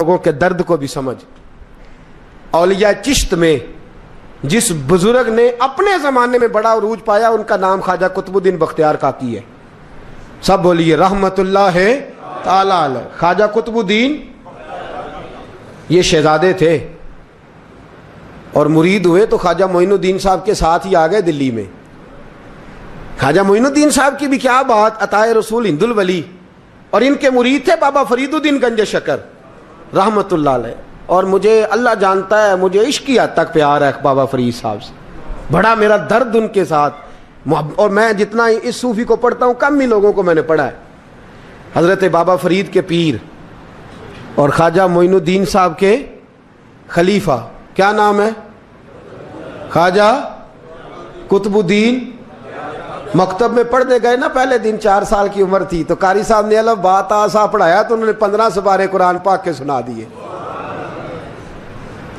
لوگوں کے درد کو بھی سمجھ. اولیاء چشت میں جس بزرگ نے اپنے زمانے میں بڑا عروج پایا ان کا نام خواجہ قطب الدین بختیار کاکی ہے. سب بولیے رحمت اللہ تعالی علیہ. خواجہ قطب الدین یہ شہزادے تھے اور مرید ہوئے تو خواجہ معین الدین صاحب کے ساتھ ہی آ گئے دلی میں. خواجہ معین الدین صاحب کی بھی کیا بات، عطائے رسول ہند الولی، اور ان کے مرید تھے بابا فرید الدین گنج شکر رحمت اللہ علیہ. اور مجھے اللہ جانتا ہے مجھے عشق کی حد تک پیار ہے بابا فرید صاحب سے، بڑا میرا درد ان کے ساتھ. اور میں جتنا اس صوفی کو پڑھتا ہوں کم ہی لوگوں کو میں نے پڑھا ہے. حضرت بابا فرید کے پیر اور خواجہ معین الدین صاحب کے خلیفہ کیا نام ہے؟ خواجہ قطب الدین. مکتب میں پڑھنے گئے نا پہلے دن، 4 سال کی عمر تھی تو قاری صاحب نے الف با تا سا پڑھایا تو انہوں نے 15 سپارے قرآن پاک کے سنا دیے.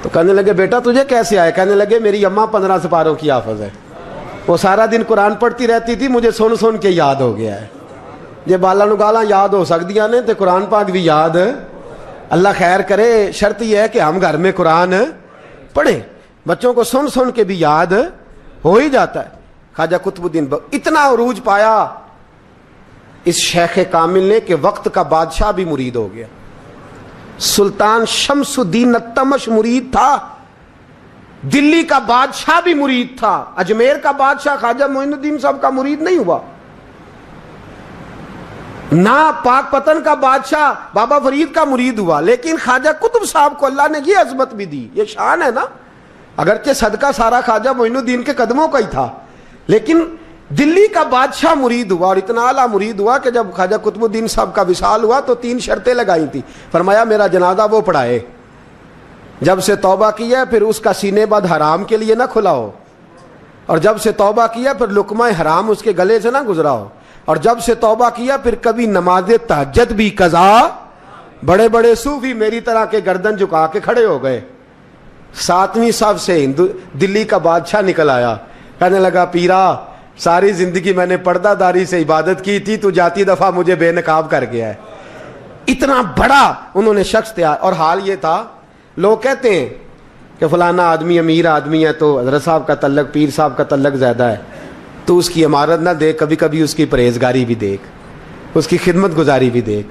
تو کہنے لگے بیٹا تجھے کیسے آئے؟ کہنے لگے میری اماں 15 سپاروں کی حافظ ہے، وہ سارا دن قرآن پڑھتی رہتی تھی، مجھے سن سن کے یاد ہو گیا ہے. یہ بالا نو گالا یاد ہو سکدیاں نے تو قرآن پاک بھی یاد. اللہ خیر کرے، شرط یہ ہے کہ ہم گھر میں قرآن پڑھیں. بچوں کو سن سن کے بھی یاد ہو ہی جاتا ہے. خواجہ قطب الدین اتنا عروج پایا اس شیخ کامل نے کہ وقت کا بادشاہ بھی مرید ہو گیا. سلطان شمس الدین التمش مرید تھا، دلی کا بادشاہ بھی مرید تھا. اجمیر کا بادشاہ خواجہ معین الدین صاحب کا مرید نہیں ہوا، نہ پاک پتن کا بادشاہ بابا فرید کا مرید ہوا. لیکن خواجہ قطب صاحب کو اللہ نے یہ عظمت بھی دی، یہ شان ہے نا. اگرچہ صدقہ سارا خواجہ معین الدین کے قدموں کا ہی تھا، لیکن دلی کا بادشاہ مرید ہوا. اور اتنا اعلیٰ مرید ہوا کہ جب خواجہ قطب الدین صاحب کا وصال ہوا تو 3 شرطیں لگائی تھی. فرمایا میرا جنازہ وہ پڑھائے، جب سے توبہ کیا پھر اس کا سینے بد حرام کے لیے نہ کھلا ہو، اور جب سے توبہ کیا پھر لقمہ حرام اس کے گلے سے نہ گزرا ہو، اور جب سے توبہ کیا پھر کبھی نماز تہجد بھی قضا. بڑے بڑے صوفی میری طرح کے گردن جھکا کے کھڑے ہو گئے. 7ویں صف سے دلی کا بادشاہ نکل آیا، کہنے لگا پیرا ساری زندگی میں نے پردہ داری سے عبادت کی تھی، تو جاتی دفعہ مجھے بے نقاب کر گیا ہے. اتنا بڑا انہوں نے شخص تیار. اور حال یہ تھا، لوگ کہتے ہیں کہ فلانا آدمی امیر آدمی ہے تو حضرت صاحب کا تعلق پیر صاحب کا تعلق زیادہ ہے، تو اس کی عمارت نہ دیکھ، کبھی کبھی اس کی پرہیزگاری بھی دیکھ، اس کی خدمت گزاری بھی دیکھ.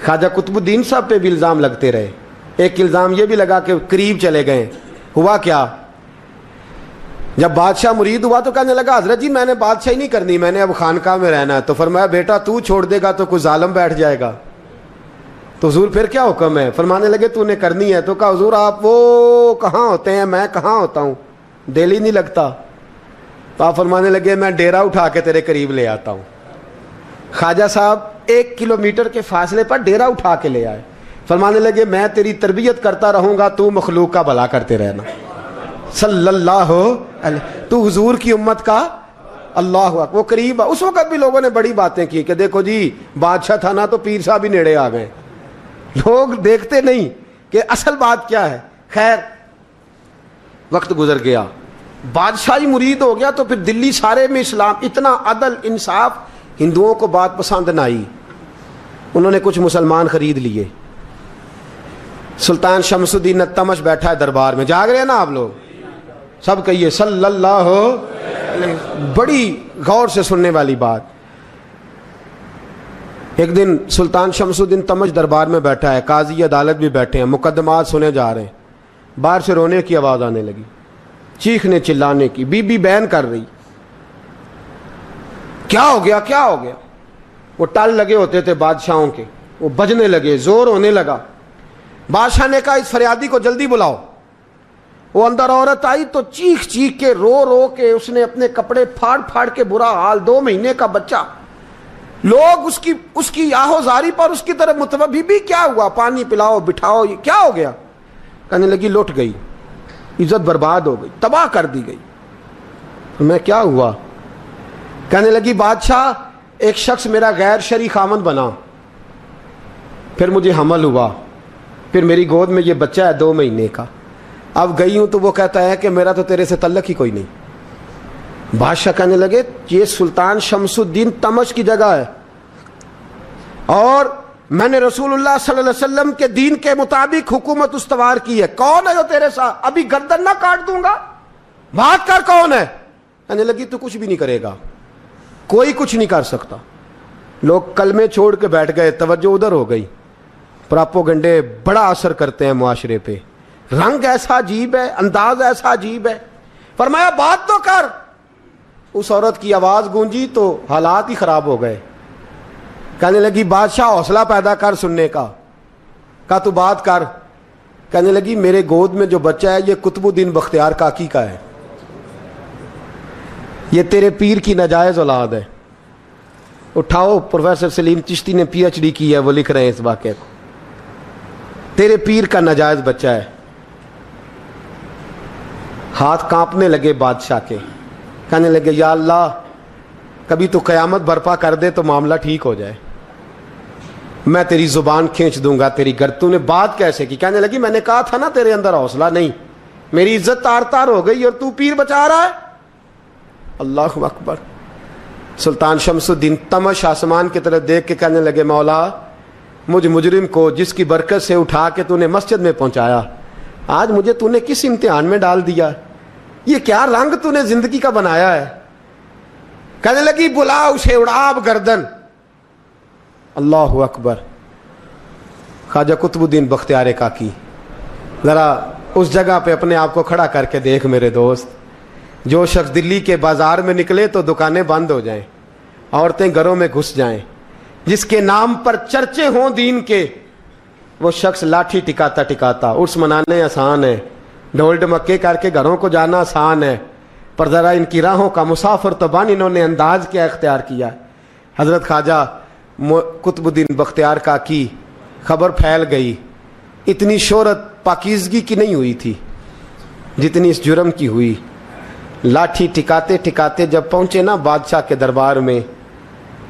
خواجہ قطب الدین صاحب پہ بھی الزام لگتے رہے. ایک الزام یہ بھی لگا کہ قریب چلے گئے. ہوا کیا، جب بادشاہ مرید ہوا تو کہنے لگا حضرت جی میں نے بادشاہی نہیں کرنی، میں نے اب خانقاہ میں رہنا ہے. تو فرمایا بیٹا تو چھوڑ دے گا تو کوئی ظالم بیٹھ جائے گا. تو حضور پھر کیا حکم ہے؟ فرمانے لگے تو نے کرنی ہے. تو کہا حضور آپ وہ کہاں ہوتے ہیں، میں کہاں ہوتا ہوں، دل ہی نہیں لگتا. تو آپ فرمانے لگے میں ڈیرا اٹھا کے تیرے قریب لے آتا ہوں. خواجہ صاحب 1 کلومیٹر کے فاصلے پر ڈیرا اٹھا کے لے آئے. فرمانے لگے میں تیری تربیت کرتا رہوں گا، تو مخلوق کا بھلا کرتے رہنا. صلی اللہ علیہ، تو حضور کی امت کا اللہ اکبر. وہ قریب. اس وقت بھی لوگوں نے بڑی باتیں کی کہ دیکھو جی بادشاہ تھا نا تو پیر صاحب بھی نیڑے آ گئے. لوگ دیکھتے نہیں کہ اصل بات کیا ہے. خیر وقت گزر گیا، بادشاہی مرید ہو گیا تو پھر دلی سارے میں اسلام، اتنا عدل انصاف. ہندوؤں کو بات پسند نہ آئی، انہوں نے کچھ مسلمان خرید لیے. سلطان شمس الدین التمش بیٹھا ہے دربار میں. جاگ رہے ہیں نا آپ لوگ؟ سب کہیے صلی اللہ علیہ. بڑی غور سے سننے والی بات. ایک دن سلطان شمس الدین تمش دربار میں بیٹھا ہے، قاضی عدالت بھی بیٹھے ہیں، مقدمات سنے جا رہے ہیں. باہر سے رونے کی آواز آنے لگی، چیخنے چلانے کی. بی بی بیان کر رہی کیا ہو گیا کیا ہو گیا. وہ ٹال لگے ہوتے تھے بادشاہوں کے، وہ بجنے لگے، زور ہونے لگا. بادشاہ نے کہا اس فریادی کو جلدی بلاؤ. وہ اندر عورت آئی تو چیخ چیخ کے رو رو کے اس نے اپنے کپڑے پھاڑ پھاڑ کے، برا حال، 2 مہینے کا بچہ. لوگ اس کی آہو زاری پر اس کی طرف متوجہ. بھی کیا ہوا؟ پانی پلاؤ بٹھاؤ، یہ کیا ہو گیا؟ کہنے لگی لٹ گئی، عزت برباد ہو گئی، تباہ کر دی گئی. میں کیا ہوا؟ کہنے لگی بادشاہ ایک شخص میرا غیر شرعی خامند بنا، پھر مجھے حمل ہوا، پھر میری گود میں یہ بچہ ہے 2 مہینے کا. اب گئی ہوں تو وہ کہتا ہے کہ میرا تو تیرے سے تعلق ہی کوئی نہیں. بادشاہ کہنے لگے یہ سلطان شمس الدین تمش کی جگہ ہے اور میں نے رسول اللہ صلی اللہ علیہ وسلم کے دین کے مطابق حکومت استوار کی ہے. کون ہے جو تیرے ساتھ؟ ابھی گردن نہ کاٹ دوں گا, بات کر کون ہے. کہنے لگی تو کچھ بھی نہیں کرے گا, کوئی کچھ نہیں کر سکتا. لوگ کلمے چھوڑ کے بیٹھ گئے, توجہ ادھر ہو گئی. پراپوگنڈے بڑا اثر کرتے ہیں معاشرے پہ. رنگ ایسا عجیب ہے, انداز ایسا عجیب ہے. فرمایا بات تو کر. اس عورت کی آواز گونجی تو حالات ہی خراب ہو گئے. کہنے لگی بادشاہ حوصلہ پیدا کر سننے کا. کہا تو بات کر. کہنے لگی میرے گود میں جو بچہ ہے یہ قطب الدین بختیار کاکی کا ہے, یہ تیرے پیر کی ناجائز اولاد ہے. اٹھاؤ, پروفیسر سلیم چشتی نے پی ایچ ڈی کی ہے, وہ لکھ رہے ہیں اس واقعے کو. تیرے پیر کا ناجائز بچہ ہے. ہاتھ کانپنے لگے بادشاہ کے. کہنے لگے یا اللہ کبھی تو قیامت برپا کر دے تو معاملہ ٹھیک ہو جائے, میں تیری زبان کھینچ دوں گا تیری گر. تو نے بات کیسے کی؟ کہنے لگی میں نے کہا تھا نا تیرے اندر حوصلہ نہیں, میری عزت تار تار ہو گئی اور تو پیر بچا رہا ہے. اللہ اکبر. سلطان شمس الدین تمش آسمان کی طرف دیکھ کے کہنے لگے مولا مجھ مجرم کو جس کی برکت سے اٹھا کے تو نے مسجد میں پہنچایا, آج مجھے تو نے کس امتحان میں ڈال دیا؟ یہ کیا رنگ تو نے زندگی کا بنایا ہے. کہنے لگی بلا اسے, اڑاب گردن. اللہ اکبر. خواجہ قطب الدین بختیار کاکی, ذرا اس جگہ پہ اپنے آپ کو کھڑا کر کے دیکھ میرے دوست. جو شخص دلی کے بازار میں نکلے تو دکانیں بند ہو جائیں, عورتیں گھروں میں گھس جائیں, جس کے نام پر چرچے ہوں دین کے, وہ شخص لاٹھی ٹکاتا ٹکاتا. عرس منانے آسان ہے, ڈھول ڈمکے کر کے گھروں کو جانا آسان ہے, پر ذرا ان کی راہوں کا مسافر تو بن انہوں نے انداز کیا اختیار کیا. حضرت خواجہ قطب الدین بختیار کاکی خبر پھیل گئی. اتنی شہرت پاکیزگی کی نہیں ہوئی تھی جتنی اس جرم کی ہوئی. لاٹھی ٹکاتے ٹکاتے جب پہنچے نا بادشاہ کے دربار میں,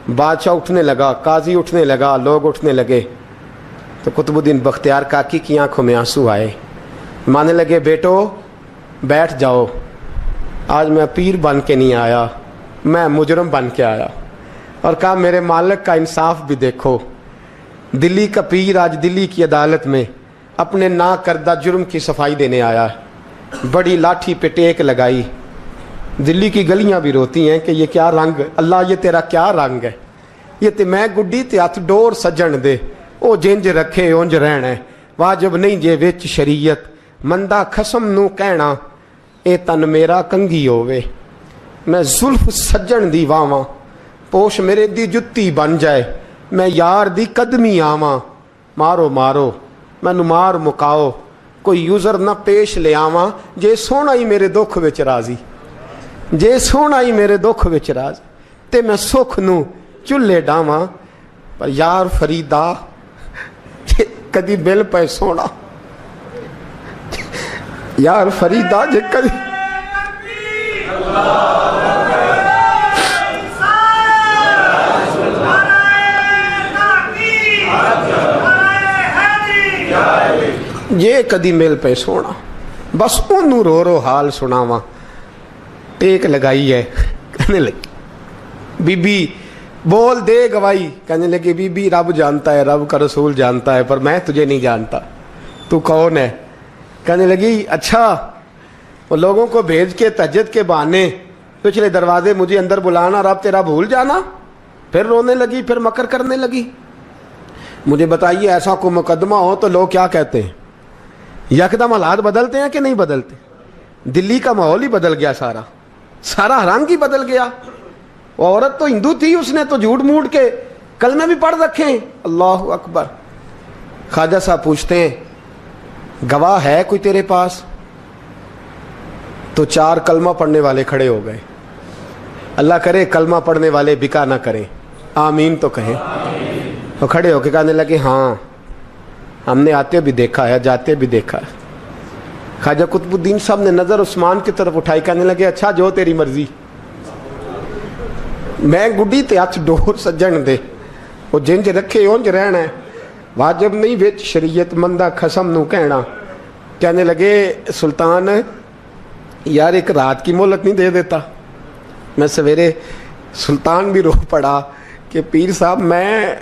بادشاہ اٹھنے لگا, قاضی اٹھنے لگا, لوگ اٹھنے لگے, تو قطب الدین بختیار کاکی کی آنکھوں میں آنسو آئے. مانے لگے بیٹو بیٹھ جاؤ, آج میں پیر بن کے نہیں آیا, میں مجرم بن کے آیا. اور کہا میرے مالک کا انصاف بھی دیکھو. دلی کا پیر آج دلی کی عدالت میں اپنے نا کردہ جرم کی صفائی دینے آیا. بڑی لاٹھی پہ ٹیک لگائی. دلی کی گلیاں بھی روتی ہیں کہ یہ کیا رنگ, اللہ یہ تیرا کیا رنگ ہے. یہ تے میں گڈی تے ہاتھ ڈور سجن دے, او جنج رکھے اونج رہنا ہے. واجب نہیں جے وچ شریعت, مندہ خسم نو کہنا اے تن میرا کنگھی ہووے. میں زلف سجن دی واواں, پوش میرے دی جتی بن جائے, میں یار دی قدمی آواں. مارو مارو مینوں مار مکاؤ, کوئی یوزر نہ پیش لے آواں. جے سونا ہی میرے دکھ وچ راضی, جے سونا ہی میرے دکھ وچ راضی, تے میں سکھ نو چلے ڈاواں. پر یار فریدا کدی بل پہ سونا, یار فریدا جے کدی یہ کدی مل پہ سونا, بس انہوں رو رو حال سناواں. ٹیک لگائی ہے. کہنے لگی بی بی بول دے گواہی. کہنے لگی بی بی رب جانتا ہے, رب کا رسول جانتا ہے, پر میں تجھے نہیں جانتا, تو کون ہے. کہنے لگی اچھا وہ لوگوں کو بھیج کے تہجد کے بہانے پچھلے دروازے مجھے اندر بلانا, رب تیرا بھول جانا. پھر رونے لگی, پھر مکر کرنے لگی. مجھے بتائیے ایسا کوئی مقدمہ ہو تو لوگ کیا کہتے ہیں؟ یکدم حالات بدلتے ہیں کہ نہیں بدلتے؟ دلی کا ماحول ہی بدل گیا, سارا رنگ ہی بدل گیا. وہ عورت تو ہندو تھی, اس نے تو جھوٹ موٹ کے کلمے بھی پڑھ رکھے ہیں. اللہ اکبر. خواجہ صاحب پوچھتے ہیں گواہ ہے کوئی تیرے پاس؟ تو 4 کلمہ پڑھنے والے کھڑے ہو گئے. اللہ کرے کلمہ پڑھنے والے بکا نہ کریں, آمین تو کہیں. وہ کھڑے ہو کے کہنے لگے ہاں ہم نے آتے بھی دیکھا ہے, جاتے بھی دیکھا ہے. خواجہ قطب الدین صاحب نے نظر عثمان کی طرف اٹھائی, کہنے لگے اچھا جو تیری مرضی, میں گڈی تے ہاتھ ڈور سجن دے, وہ جنج رکھے اونج رہنا ہے. واجب نہیں وچ شریعت, مندہ خسم نو کہنا. کہنے لگے سلطان یار ایک رات کی مہلت نہیں دے دیتا. میں سویرے سلطان بھی رو پڑا کہ پیر صاحب میں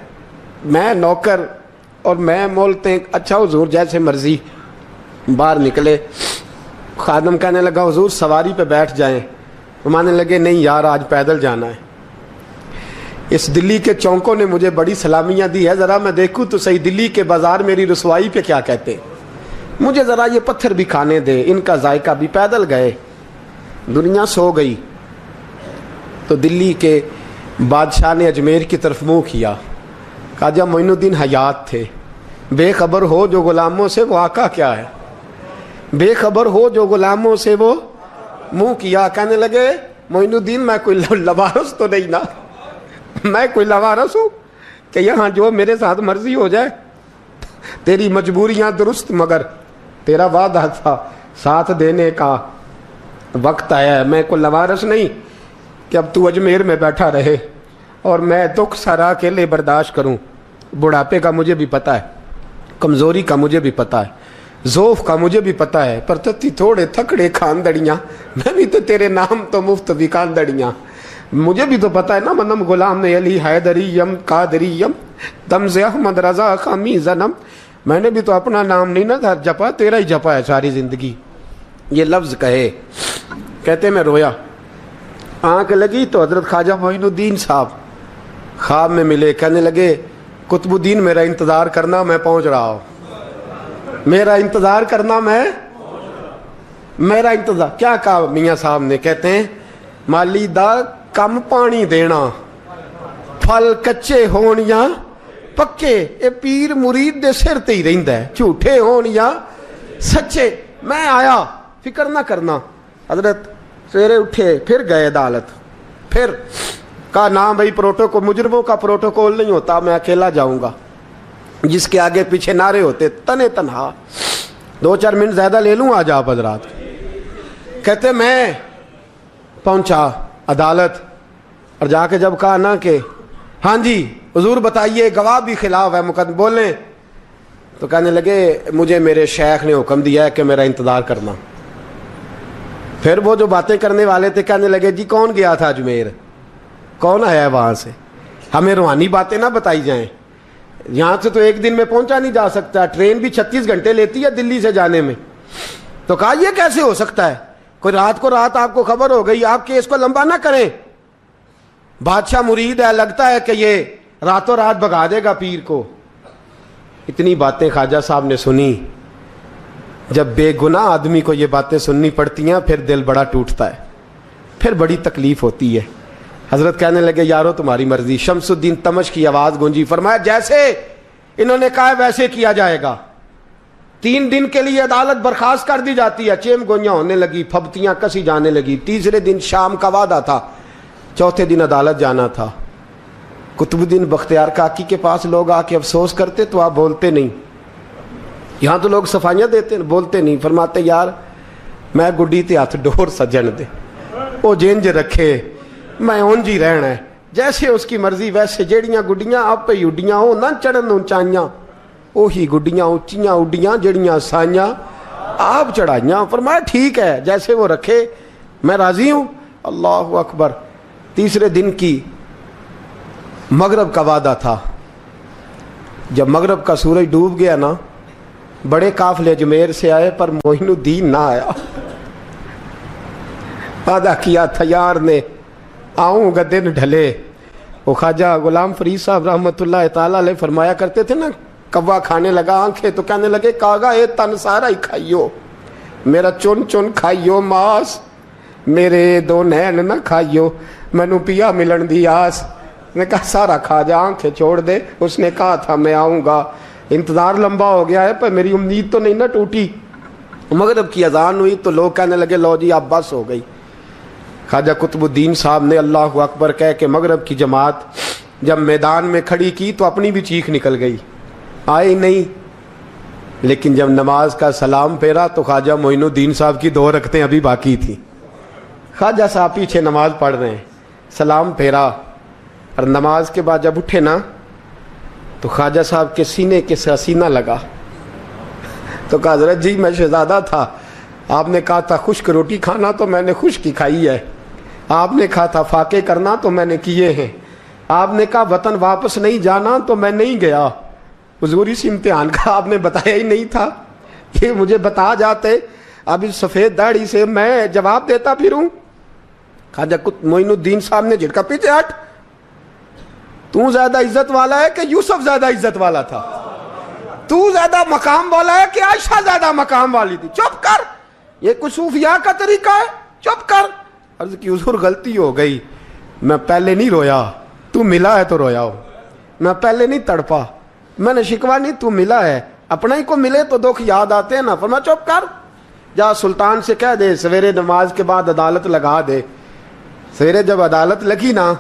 میں نوکر اور میں بولتے ہیں اچھا حضور جیسے مرضی. باہر نکلے, خادم کہنے لگا حضور سواری پہ بیٹھ جائیں. مانے لگے نہیں یار آج پیدل جانا ہے. اس دلی کے چونکوں نے مجھے بڑی سلامیاں دی ہے, ذرا میں دیکھوں تو صحیح دلی کے بازار میری رسوائی پہ کیا کہتے ہیں. مجھے ذرا یہ پتھر بھی کھانے دے, ان کا ذائقہ بھی. پیدل گئے, دنیا سو گئی تو دلی کے بادشاہ نے اجمیر کی طرف منہ کیا. خواجہ معین الدین حیات تھے. بے خبر ہو جو غلاموں سے وہ آقا کیا ہے, بے خبر ہو جو غلاموں سے وہ منہ کیا. کہنے لگے معین الدین میں کوئی لوارس تو نہیں نا, میں کوئی لوارس ہوں کہ یہاں جو میرے ساتھ مرضی ہو جائے. تیری مجبوریاں درست مگر تیرا وعدہ تھا ساتھ دینے کا وقت آیا ہے. میں کوئی لوارس نہیں کہ اب تو اجمیر میں بیٹھا رہے اور میں دکھ سارا اکیلے برداشت کروں. بڑھاپے کا مجھے بھی پتہ ہے, کمزوری کا مجھے بھی پتہ ہے, ذوف کا مجھے بھی پتہ ہے, پر تتی تھوڑے تھکڑے خاندڑیاں, میں بھی تو تیرے نام تو مفت بھی خاندڑیاں. مجھے بھی تو پتہ ہے نا منم غلام علی حیدریم قادریم تمز احمد رضا خامی زنم. میں نے بھی تو اپنا نام نہیں نا جپا, تیرا ہی جپا ہے ساری زندگی. یہ لفظ کہے, کہتے میں رویا. آنکھ لگی تو حضرت خواجہ معین الدین صاحب خواب میں ملے. کہنے لگے قطب الدین میرا انتظار کرنا, میں پہنچ رہا ہوں. میرا انتظار کرنا, میرا انتظار. کیا کہا میاں صاحب نے؟ کہتے ہیں مالی دا کم پانی دینا, پھل کچے ہون یا پکے, اے پیر مرید دے سر تے ہی رہندا ہے, جھوٹے ہون یا سچے. میں آیا, فکر نہ کرنا. حضرت سویرے اٹھے, پھر گئے عدالت. پھر کہا نام بھائی پروٹوکول, مجرموں کا پروٹوکول نہیں ہوتا, میں اکیلا جاؤں گا. جس کے آگے پیچھے نعرے ہوتے تنے تنہا. 2-4 منٹ زیادہ لے لوں آج آپ حضرات. کہتے میں پہنچا عدالت اور جا کے جب کہا نا کہ ہاں جی حضور بتائیے, گواہ بھی خلاف ہے, مقدمہ بولیں, تو کہنے لگے مجھے میرے شیخ نے حکم دیا ہے کہ میرا انتظار کرنا. پھر وہ جو باتیں کرنے والے تھے کہنے لگے جی کون گیا تھا اجمیر, کون آیا ہے وہاں سے, ہمیں روحانی باتیں نہ بتائی جائیں. یہاں سے تو ایک دن میں پہنچا نہیں جا سکتا, ٹرین بھی 36 گھنٹے لیتی ہے دلی سے جانے میں. تو کہا یہ کیسے ہو سکتا ہے, کوئی رات کو رات آپ کو خبر ہو گئی, آپ کیس کو لمبا نہ کریں. بادشاہ مرید ہے, لگتا ہے کہ یہ راتوں رات بھگا دے گا پیر کو. اتنی باتیں خواجہ صاحب نے سنی. جب بے گناہ آدمی کو یہ باتیں سننی پڑتی ہیں پھر دل بڑا ٹوٹتا ہے, پھر بڑی تکلیف ہوتی ہے. حضرت کہنے لگے یارو تمہاری مرضی. شمس الدین تمش کی آواز گونجی, فرمایا جیسے انہوں نے کہا ویسے کیا جائے گا. 3 دن کے لیے عدالت برخاست کر دی جاتی ہے. چیم گوئیاں ہونے لگی, پھبتیاں کسی جانے لگی. تیسرے دن شام کا وعدہ تھا, چوتھے دن عدالت جانا تھا. قطب الدین بختیار کاکی کے پاس لوگ آ کے افسوس کرتے تو آپ بولتے نہیں. یہاں تو لوگ صفائیاں دیتے ہیں, بولتے نہیں. فرماتے یار میں گڈی تے ہاتھ ڈور سجن دے, وہ جنج رکھے, میں اونج ہی رہنا ہے, جیسے اس کی مرضی ویسے. جیڑیاں گڈیاں آپ ہی اڈیاں ہو نہ چڑھن اونچائیاں, وہی گڈیاں اونچیاں اڈیاں جیڑیاں سائیاں آپ چڑھائیاں. فرمایا ٹھیک ہے جیسے وہ رکھے, میں راضی ہوں. اللہ اکبر. تیسرے دن کی مغرب کا وعدہ تھا. جب مغرب کا سورج ڈوب گیا نا, بڑے قافلے اجمیر سے آئے پر معین الدین نہ آیا. وعدہ کیا تھا یار نے, آؤں گا دن ڈھلے. وہ خواجہ غلام فرید صاحب رحمۃ اللہ تعالیٰ علیہ فرمایا کرتے تھے نا, کوا کھانے لگا آنکھیں تو کہنے لگے کاغا اے تن سارا ہی کھائیو, میرا چن چن کھائیو ماس, میرے 2 نین نہ کھائیو, مینو پیا ملن دی آس. نے کہا سارا کھا جا, آنکھیں چھوڑ دے. اس نے کہا تھا میں آؤں گا, انتظار لمبا ہو گیا ہے پر میری امید تو نہیں نہ ٹوٹی. مغرب کی اذان ہوئی تو لوگ کہنے لگے لو جی اب بس ہو گئی. خواجہ قطب الدین صاحب نے اللہ اکبر کہہ کے مغرب کی جماعت جب میدان میں کھڑی کی تو اپنی بھی چیخ نکل گئی, آئی نہیں. لیکن جب نماز کا سلام پھیرا تو خواجہ معین الدین صاحب کی 2 رکعتیں ابھی باقی تھیں. خواجہ صاحب پیچھے نماز پڑھ رہے ہیں, سلام پھیرا اور نماز کے بعد جب اٹھے نا تو خواجہ صاحب کے سینے کے سینہ لگا. تو کہا حضرت جی میں شہزادہ تھا, آپ نے کہا تھا خشک روٹی کھانا تو میں نے خشک کی کھائی ہے, آپ نے کہا تھا فاقے کرنا تو میں نے کیے ہیں, آپ نے کہا وطن واپس نہیں جانا تو میں نہیں گیا. حضور اس امتحان کا آپ نے بتایا ہی نہیں تھا, یہ مجھے بتا جاتے اب اس سفید داڑھی سے میں جواب دیتا پھروں. خواجہ معین الدین صاحب نے جھٹکا, پیچھے ہٹ, تو زیادہ عزت والا ہے کہ یوسف زیادہ عزت والا تھا؟ تو زیادہ مقام والا ہے کہ عائشہ زیادہ مقام والی تھی؟ چپ کر, یہ کچھ صوفیاء کا طریقہ ہے, چپ کر. عرض کی حضور غلطی ہو گئی, میں پہلے نہیں رویا, تو ملا ہے تو رویا ہو. میں پہلے نہیں تڑپا, میں نے شکوا نہیں, تو ملا ہے. اپنا ہی کو ملے تو دکھ یاد آتے ہیں نا. فرمایا چپ کر, جا سلطان سے کہہ دے سویرے نماز کے بعد عدالت لگا دے. سویرے جب عدالت لگی نا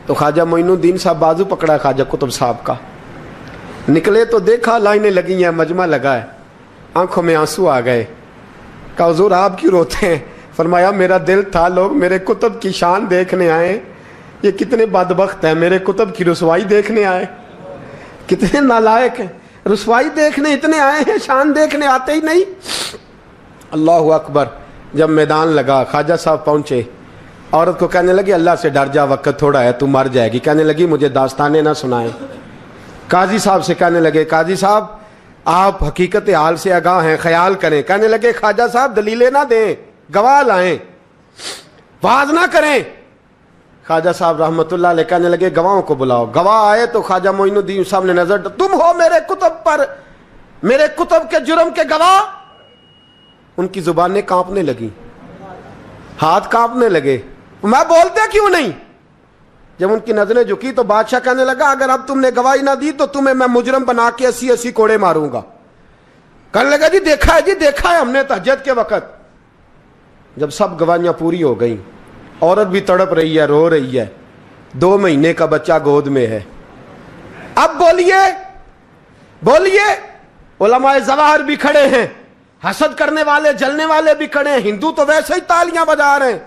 تو خواجہ معین الدین صاحب بازو پکڑا خواجہ قطب صاحب کا, نکلے تو دیکھا لائنیں لگی ہیں, مجمع لگا ہے, آنکھوں میں آنسو آ گئے. کہا حضور آپ کیوں روتے ہیں؟ فرمایا میرا دل تھا لوگ میرے کتب کی شان دیکھنے آئے, یہ کتنے بدبخت ہیں, میرے کتب کی رسوائی دیکھنے آئے. کتنے نالائق ہیں, رسوائی دیکھنے اتنے آئے ہیں, شان دیکھنے آتے ہی نہیں. اللہ اکبر. جب میدان لگا خواجہ صاحب پہنچے, عورت کو کہنے لگی اللہ سے ڈر جا, وقت تھوڑا ہے, تو مر جائے گی. کہنے لگی مجھے داستانیں نہ سنائیں. قاضی صاحب سے کہنے لگے قاضی صاحب آپ حقیقت حال سے آگاہ ہیں, خیال کریں. کہنے لگے خواجہ صاحب دلیلیں نہ دیں, گواہ لائیں, واز نہ کریں. خواجہ صاحب رحمت اللہ علیہ کہنے لگے گواہوں کو بلاؤ. گواہ آئے تو خواجہ معین الدین صاحب نے نظر, تم ہو میرے کتب پر, میرے کتب کے جرم کے گواہ. ان کی زبانیں کانپنے لگیں, ہاتھ کانپنے لگے. میں بولتے کیوں نہیں؟ جب ان کی نظریں جھکی تو بادشاہ کہنے لگا اگر اب تم نے گواہی نہ دی تو تمہیں میں مجرم بنا کے 80 کوڑے ماروں گا. کہنے لگا جی دیکھا ہے ہم نے تہجد کے وقت. جب سب گواہیاں پوری ہو گئیں, عورت بھی تڑپ رہی ہے, رو رہی ہے, 2 مہینے کا بچہ گود میں ہے. اب بولیے, علماء ظواہر بھی کھڑے ہیں, حسد کرنے والے جلنے والے بھی کھڑے ہیں, ہندو تو ویسے ہی تالیاں بجا رہے ہیں.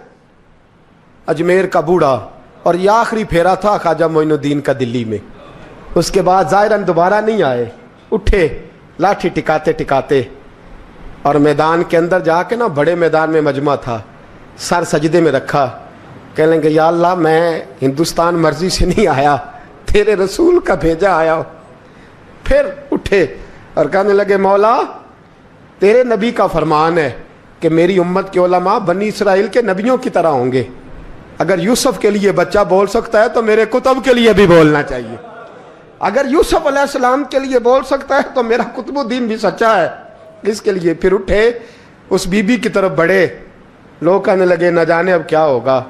اجمیر کا بوڑھا, اور یہ آخری پھیرا تھا خواجہ معین الدین کا دلی میں. اس کے بعد ظاہراً دوبارہ نہیں آئے. اٹھے لاٹھی ٹکاتے ٹکاتے اور میدان کے اندر جا کے نا, بڑے میدان میں مجمع تھا, سر سجدے میں رکھا. کہنے لگے یا اللہ میں ہندوستان مرضی سے نہیں آیا, تیرے رسول کا بھیجا آیا ہوں. پھر اٹھے اور کہنے لگے مولا تیرے نبی کا فرمان ہے کہ میری امت کے علماء بنی اسرائیل کے نبیوں کی طرح ہوں گے. اگر یوسف کے لیے بچہ بول سکتا ہے تو میرے کتب کے لیے بھی بولنا چاہیے. اگر یوسف علیہ السلام کے لیے بول سکتا ہے تو میرا قطب الدین بھی سچا ہے. اس کے لیے پھر اٹھے, اس بی بی کی طرف بڑھے. لوگ کہنے لگے نہ جانے اب کیا ہوگا.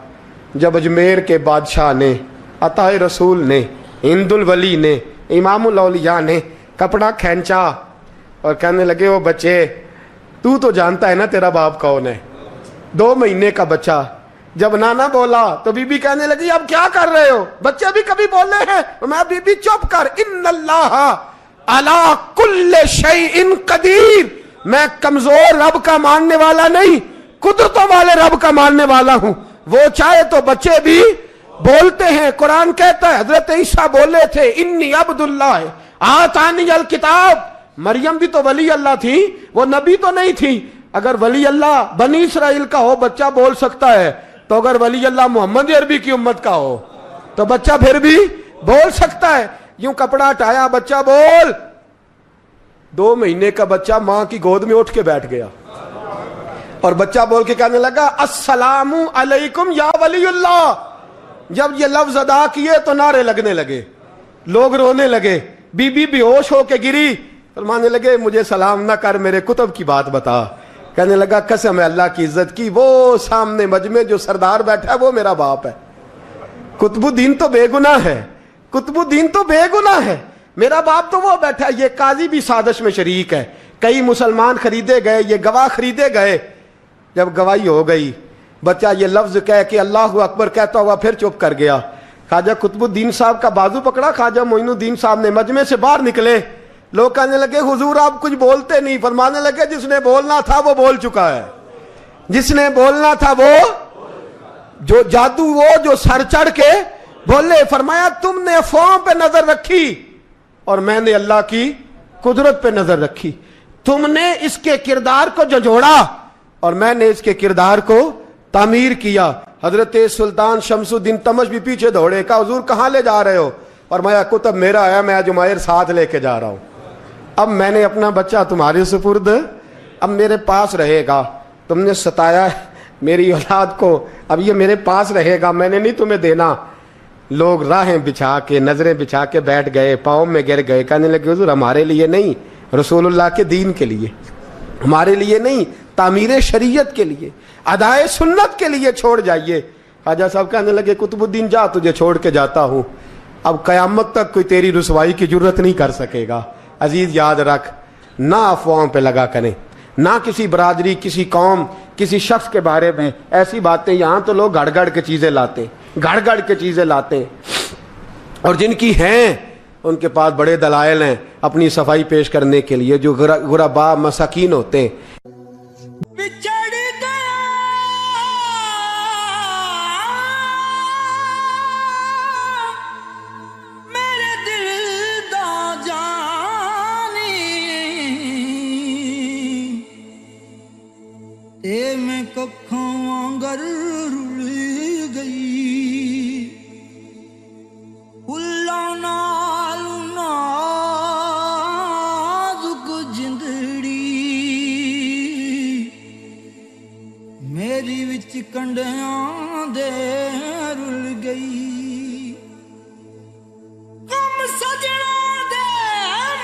جب اجمیر کے بادشاہ نے, عطا رسول نے, ہند الولی نے, امام الاولیاء نے کپڑا کھینچا اور کہنے لگے او بچے تو جانتا ہے نا تیرا باپ کون ہے, 2 مہینے کا بچہ. جب نانا بولا تو بی بی کہنے لگی اب کیا کر رہے ہو, بچے بھی کبھی بولے ہیں؟ میں بی بی چپ کر, ان اللہ علی کل شیء قدیر, میں کمزور رب کا ماننے والا نہیں, قدرتوں والے رب کا ماننے والا ہوں. وہ چاہے تو بچے بھی بولتے ہیں. قرآن کہتا ہے حضرت عیسیٰ بولے تھے انی عبد اللہ آتانی الکتاب. مریم بھی تو ولی اللہ تھی, وہ نبی تو نہیں تھی. اگر ولی اللہ بنی اسرائیل کا ہو بچہ بول سکتا ہے, تو اگر ولی اللہ محمد عربی کی امت کا ہو تو بچہ پھر بھی بول سکتا ہے. یوں کپڑا ہٹایا, بچہ بول. 2 مہینے کا بچہ ماں کی گود میں اٹھ کے بیٹھ گیا اور بچہ بول کے کہنے لگا السلام علیکم یا ولی اللہ. جب یہ لفظ ادا کیے تو نعرے لگنے لگے, لوگ رونے لگے. بی بی بے ہوش ہو کے گری, فرمانے لگے مجھے سلام نہ کر, میرے کتب کی بات بتا. کہنے لگا قسم ہے اللہ کی عزت کی, وہ سامنے مجمع جو سردار بیٹھا ہے وہ میرا باپ ہے. قطب الدین تو بے گناہ ہے, قطب الدین تو بے گناہ ہے, میرا باپ تو وہ بیٹھا ہے. یہ قاضی بھی سازش میں شریک ہے. کئی مسلمان خریدے گئے, یہ گواہ خریدے گئے. جب گواہی ہو گئی, بچہ یہ لفظ کہہ کہ اللہ اکبر کہتا ہوا پھر چپ کر گیا. خواجہ قطب الدین صاحب کا بازو پکڑا, خواجہ معین الدین صاحب نے مجمع سے باہر نکلے. لوگ کہنے لگے حضور آپ کچھ بولتے نہیں. فرمانے لگے جس نے بولنا تھا وہ بول چکا ہے, جس نے بولنا تھا وہ جو جادو, وہ جو سر چڑھ کے بولے. فرمایا تم نے افواہوں پہ نظر رکھی اور میں نے اللہ کی قدرت پہ نظر رکھی. تم نے اس کے کردار کو جھنجھوڑا اور میں نے اس کے کردار کو تعمیر کیا. حضرت سلطان شمس الدین تمش بھی پیچھے دوڑے, کہا حضور کہاں لے جا رہے ہو؟ اور میں کتب میرا ہے, میں جمائر ساتھ لے کے جا رہا ہوں. اب میں نے اپنا بچہ تمہارے سپرد, اب میرے پاس رہے گا. تم نے ستایا میری اولاد کو, اب یہ میرے پاس رہے گا, میں نے نہیں تمہیں دینا. لوگ راہیں بچھا کے, نظریں بچھا کے بیٹھ گئے, پاؤں میں گر گئے, کہنے لگے حضور ہمارے لیے نہیں, رسول اللہ کے دین کے لیے, ہمارے لیے نہیں, تعمیر شریعت کے لیے, ادائے سنت کے لیے چھوڑ جائیے. خواجہ صاحب کہنے لگے قطب الدین جا, تجھے چھوڑ کے جاتا ہوں, اب قیامت تک کوئی تیری رسوائی کی جرت نہیں کر سکے گا. عزیز یاد رکھ, نہ افواہوں پہ لگا کریں, نہ کسی برادری, کسی قوم, کسی شخص کے بارے میں ایسی باتیں. یہاں تو لوگ گڑ گڑ کے چیزیں لاتے, گڑ گڑ کے چیزیں لاتے, اور جن کی ہیں ان کے پاس بڑے دلائل ہیں اپنی صفائی پیش کرنے کے لیے. جو غربا مساکین ہوتے ہیں, میں ککھاں وانگر رل گئی, پھلاں نال نازک جندڑی میری وچ کنڈیاں دے رل گئی. غم سجنا دے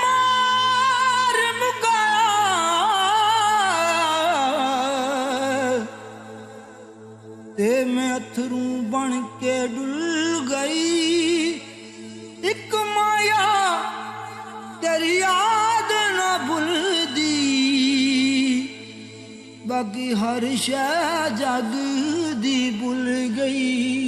مار مکا, تے میں اتھروں بن کے ڈل گئی. ایک مایا تیری یاد نہ بھلدی, باقی ہر شے جگ دی بھل گئی.